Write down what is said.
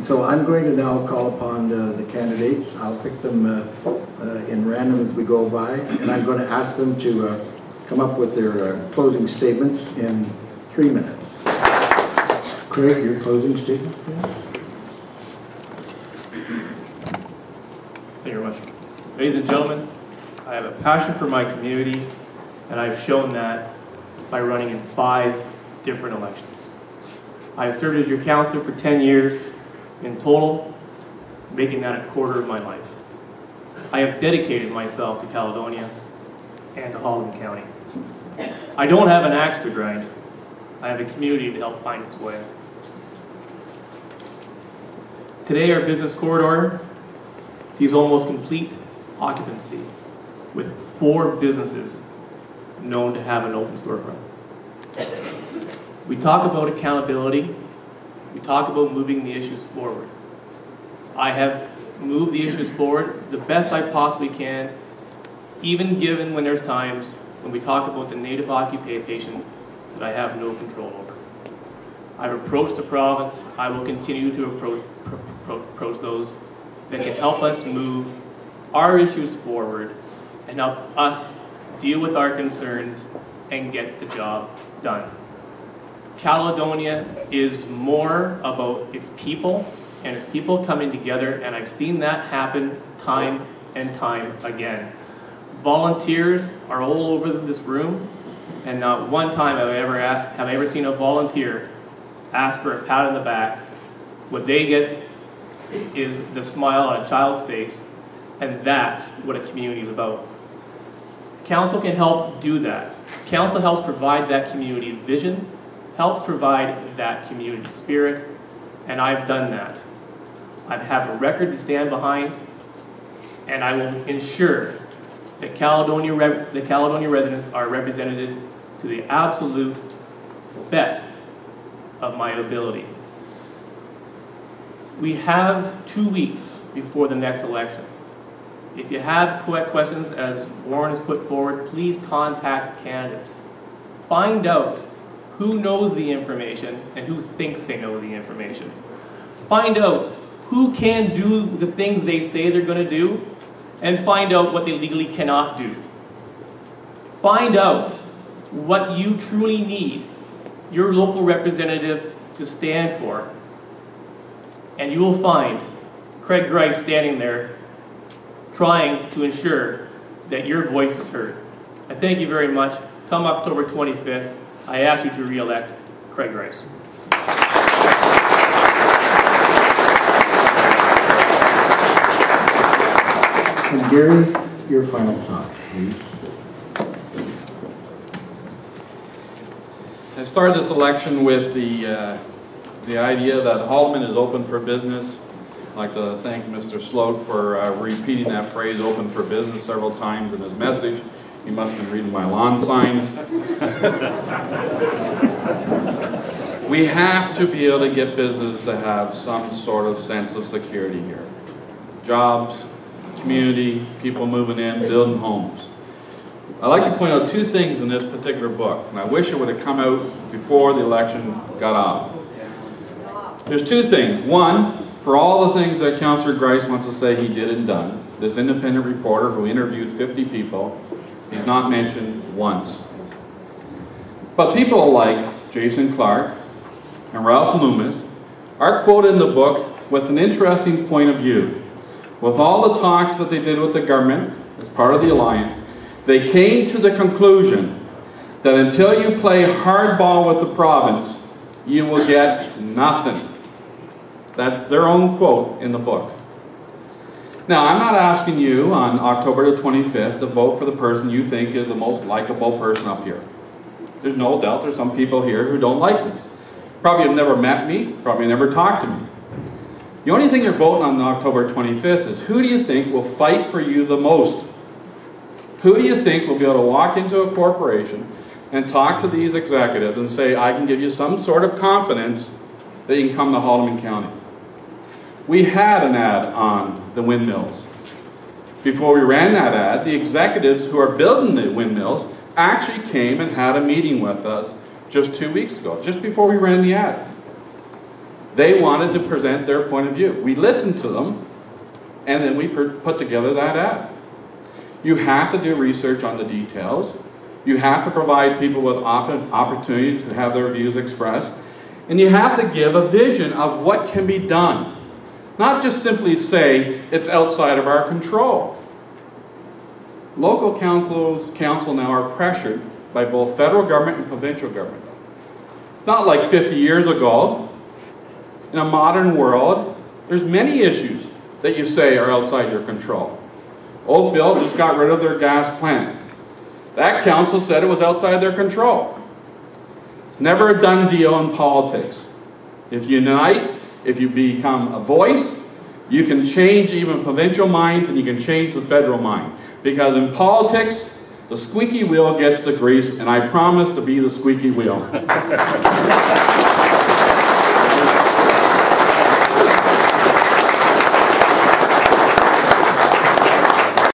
And so I'm going to now call upon the candidates. I'll pick them in random as we go by, and I'm going to ask them to come up with their closing statements in 3 minutes. Craig, your closing statement, please. Thank you very much. Ladies and gentlemen, I have a passion for my community, and I've shown that by running in 5 different elections. I have served as your councillor for 10 years in total, making that a quarter of my life. I have dedicated myself to Caledonia and to Haldimand County. I don't have an axe to grind. I have a community to help find its way. Today, our business corridor sees almost complete occupancy with 4 businesses known to have an open storefront. We talk about accountability. We talk about moving the issues forward. I have moved the issues forward the best I possibly can, even given when there's times when we talk about the native occupation that I have no control over. I've approached the province. I will continue to approach those that can help us move our issues forward and help us deal with our concerns and get the job done. Caledonia is more about its people and its people coming together, and I've seen that happen time and time again. Volunteers are all over this room, and not one time have I ever seen a volunteer ask for a pat on the back. What they get is the smile on a child's face, and that's what a community is about. Council can help do that. Council helps provide that community vision, helps provide that community spirit, and I've done that. I have a record to stand behind, and I will ensure that Caledonia residents are represented to the absolute best of my ability. We have 2 weeks before the next election. If you have questions, as Warren has put forward, please contact candidates. Find out who knows the information and who thinks they know the information. Find out who can do the things they say they're going to do, and find out what they legally cannot do. Find out what you truly need your local representative to stand for, and you will find Craig Grice standing there trying to ensure that your voice is heard. I thank you very much. Come October 25th, I ask you to re-elect Craig Grice. And Gary, your final thought, please. I started this election with the idea that Haldimand is open for business. I'd like to thank Mr. Sloat for repeating that phrase, open for business, several times in his message. He must have been reading my lawn signs. We have to be able to get business to have some sort of sense of security here. Jobs, community, people moving in, building homes. I'd like to point out 2 things in this particular book, and I wish it would have come out before the election got off. There's 2 things. One, for all the things that Councillor Grice wants to say he did and done, this independent reporter who interviewed 50 people, he's not mentioned once. But people like Jason Clark and Ralph Loomis are quoted in the book with an interesting point of view. With all the talks that they did with the government as part of the alliance, they came to the conclusion that until you play hardball with the province, you will get nothing. That's their own quote in the book. Now, I'm not asking you on October the 25th to vote for the person you think is the most likable person up here. There's no doubt there's some people here who don't like me. Probably have never met me, probably never talked to me. The only thing you're voting on October 25th is who do you think will fight for you the most? Who do you think will be able to walk into a corporation and talk to these executives and say, I can give you some sort of confidence that you can come to Haldimand County? We had an ad on the windmills. Before we ran that ad, the executives who are building the windmills actually came and had a meeting with us just 2 weeks ago, just before we ran the ad. They wanted to present their point of view. We listened to them, and then we put together that ad. You have to do research on the details. You have to provide people with opportunities to have their views expressed. And you have to give a vision of what can be done. Not just simply say, it's outside of our control. Local council now are pressured by both federal government and provincial government. It's not like 50 years ago. In a modern world, there's many issues that you say are outside your control. Oakville just got rid of their gas plant. That council said it was outside their control. It's never a done deal in politics. If you unite, if you become a voice, you can change even provincial minds and you can change the federal mind. Because in politics, the squeaky wheel gets the grease, and I promise to be the squeaky wheel.